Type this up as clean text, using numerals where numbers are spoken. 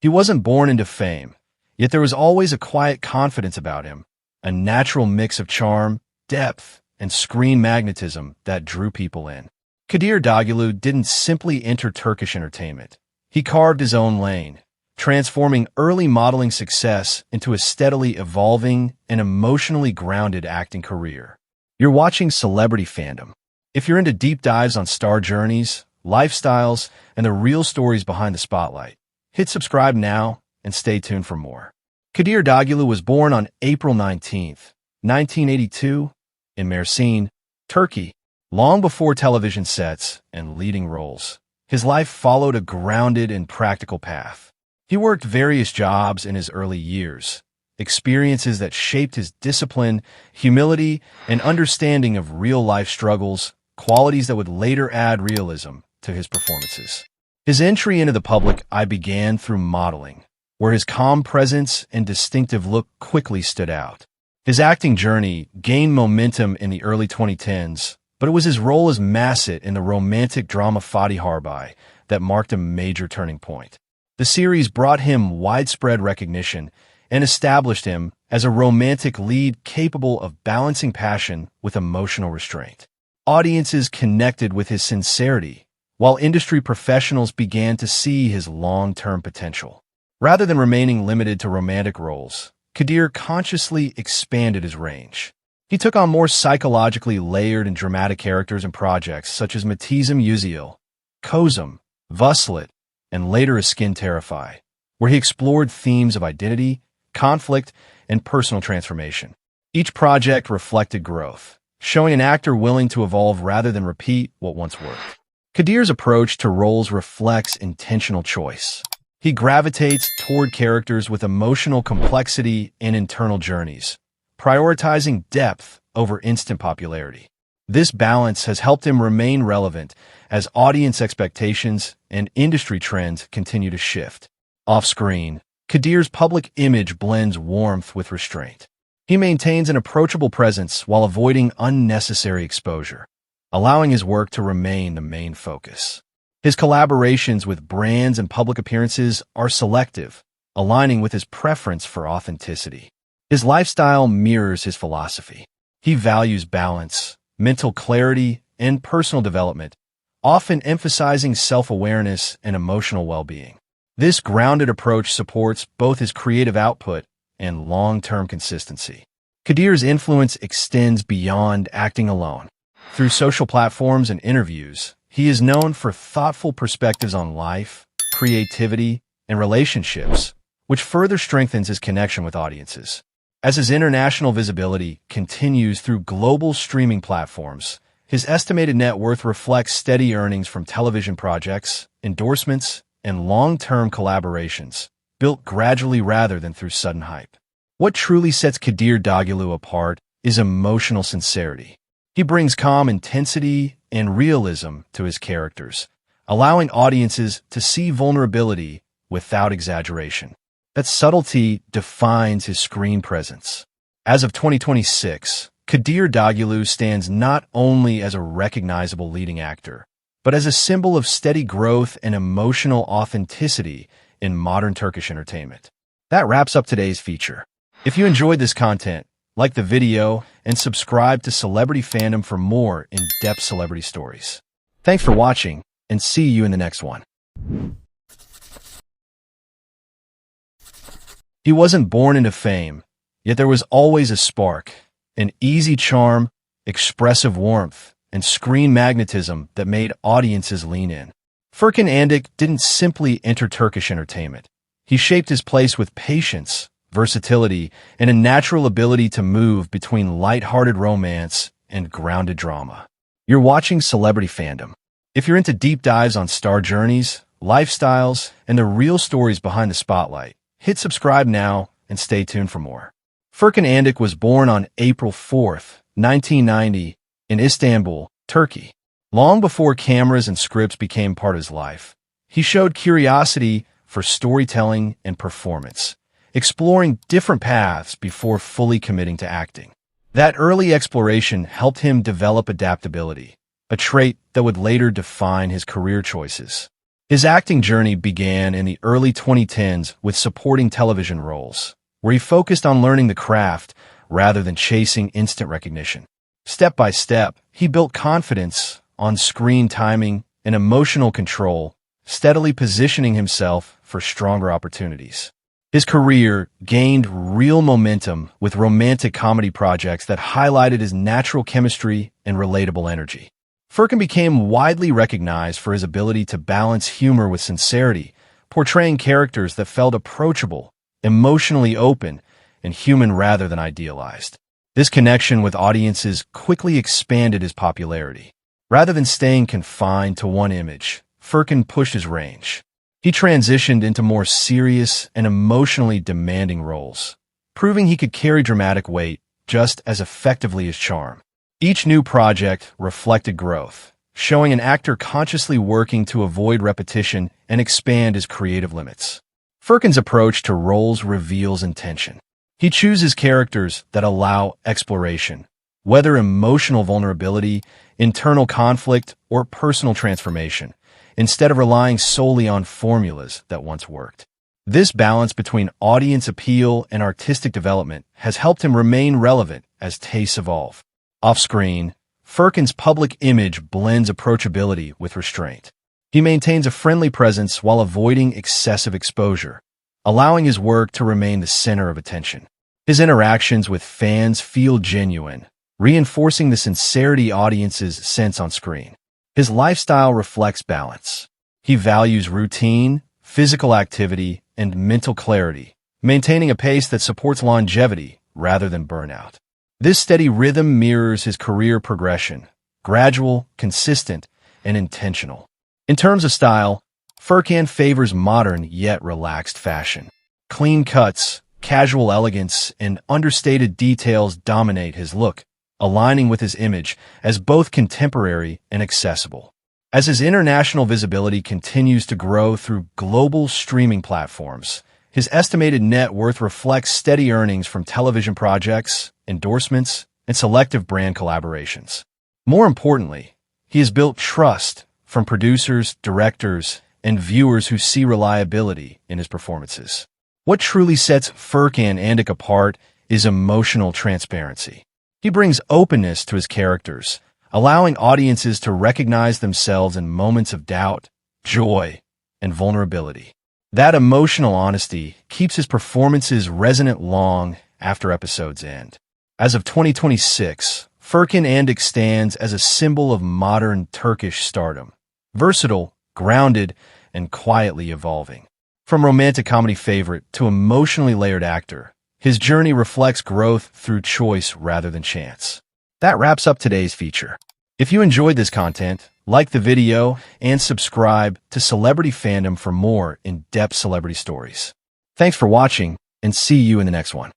He wasn't born into fame, yet there was always a quiet confidence about him, a natural mix of charm, depth, and screen magnetism that drew people in. Kadir Dogulu didn't simply enter Turkish entertainment. He carved his own lane, transforming early modeling success into a steadily evolving and emotionally grounded acting career. You're watching Celebrity Fandom. If you're into deep dives on star journeys, lifestyles, and the real stories behind the spotlight, hit subscribe now and stay tuned for more. Kadir Dogulu was born on April 19, 1982, in Mersin, Turkey. Long before television sets and leading roles, his life followed a grounded and practical path. He worked various jobs in his early years, experiences that shaped his discipline, humility, and understanding of real-life struggles, qualities that would later add realism to his performances. His entry into the public eye began through modeling, where his calm presence and distinctive look quickly stood out. His acting journey gained momentum in the early 2010s, but it was his role as Masset in the romantic drama Fatih Harbay that marked a major turning point. The series brought him widespread recognition and established him as a romantic lead capable of balancing passion with emotional restraint. Audiences connected with his sincerity, while industry professionals began to see his long-term potential. Rather than remaining limited to romantic roles, Kadir consciously expanded his range. He took on more psychologically layered and dramatic characters in projects such as Matizm Yüzyıl, Kozum, Vuslat, and later Askin Terrify, where he explored themes of identity, conflict, and personal transformation. Each project reflected growth, showing an actor willing to evolve rather than repeat what once worked. Kadir's approach to roles reflects intentional choice. He gravitates toward characters with emotional complexity and internal journeys, prioritizing depth over instant popularity. This balance has helped him remain relevant as audience expectations and industry trends continue to shift. Off-screen, Kadir's public image blends warmth with restraint. He maintains an approachable presence while avoiding unnecessary exposure, allowing his work to remain the main focus. His collaborations with brands and public appearances are selective, aligning with his preference for authenticity. His lifestyle mirrors his philosophy. He values balance, mental clarity, and personal development, often emphasizing self-awareness and emotional well-being. This grounded approach supports both his creative output and long-term consistency. Kadir's influence extends beyond acting alone. Through social platforms and interviews, he is known for thoughtful perspectives on life, creativity, and relationships, which further strengthens his connection with audiences. As his international visibility continues through global streaming platforms, his estimated net worth reflects steady earnings from television projects, endorsements, and long-term collaborations, built gradually rather than through sudden hype. What truly sets Kadir Dogulu apart is emotional sincerity. He brings calm intensity and realism to his characters, allowing audiences to see vulnerability without exaggeration. That subtlety defines his screen presence. As of 2026, Kadir Dogulu stands not only as a recognizable leading actor, but as a symbol of steady growth and emotional authenticity in modern Turkish entertainment. That wraps up today's feature. If you enjoyed this content, like the video and subscribe to Celebrity Fandom for more in-depth celebrity stories. Thanks for watching, and see you in the next one. He wasn't born into fame, yet there was always a spark, an easy charm, expressive warmth, and screen magnetism that made audiences lean in. Furkan Andic didn't simply enter Turkish entertainment. He shaped his place with patience, versatility, and a natural ability to move between light-hearted romance and grounded drama. You're watching Celebrity Fandom. If you're into deep dives on star journeys, lifestyles, and the real stories behind the spotlight, hit subscribe now and stay tuned for more. Furkan Andic was born on April 4, 1990, in Istanbul, Turkey. Long before cameras and scripts became part of his life, he showed curiosity for storytelling and performance, exploring different paths before fully committing to acting. That early exploration helped him develop adaptability, a trait that would later define his career choices. His acting journey began in the early 2010s with supporting television roles, where he focused on learning the craft rather than chasing instant recognition. Step by step, he built confidence, on-screen timing, and emotional control, steadily positioning himself for stronger opportunities. His career gained real momentum with romantic comedy projects that highlighted his natural chemistry and relatable energy. Furkan became widely recognized for his ability to balance humor with sincerity, portraying characters that felt approachable, emotionally open, and human rather than idealized. This connection with audiences quickly expanded his popularity. Rather than staying confined to one image, Furkan pushed his range. He transitioned into more serious and emotionally demanding roles, proving he could carry dramatic weight just as effectively as charm. Each new project reflected growth, showing an actor consciously working to avoid repetition and expand his creative limits. Furkan's approach to roles reveals intention. He chooses characters that allow exploration, whether emotional vulnerability, internal conflict, or personal transformation, instead of relying solely on formulas that once worked. This balance between audience appeal and artistic development has helped him remain relevant as tastes evolve. Off-screen, Furkan's public image blends approachability with restraint. He maintains a friendly presence while avoiding excessive exposure, allowing his work to remain the center of attention. His interactions with fans feel genuine, reinforcing the sincerity audiences sense on screen. His lifestyle reflects balance. He values routine, physical activity, and mental clarity, maintaining a pace that supports longevity rather than burnout. This steady rhythm mirrors his career progression, gradual, consistent, and intentional. In terms of style, Furkan favors modern yet relaxed fashion. Clean cuts, casual elegance, and understated details dominate his look, aligning with his image as both contemporary and accessible. As his international visibility continues to grow through global streaming platforms, his estimated net worth reflects steady earnings from television projects, endorsements, and selective brand collaborations. More importantly, he has built trust from producers, directors, and viewers who see reliability in his performances. What truly sets Furkan Andic apart is emotional transparency. He brings openness to his characters, allowing audiences to recognize themselves in moments of doubt, joy, and vulnerability. That emotional honesty keeps his performances resonant long after episodes end. As of 2026, Furkan Andic stands as a symbol of modern Turkish stardom, versatile, grounded, and quietly evolving. From romantic comedy favorite to emotionally layered actor, his journey reflects growth through choice rather than chance. That wraps up today's feature. If you enjoyed this content, like the video and subscribe to Celebrity Fandom for more in-depth celebrity stories. Thanks for watching, and see you in the next one.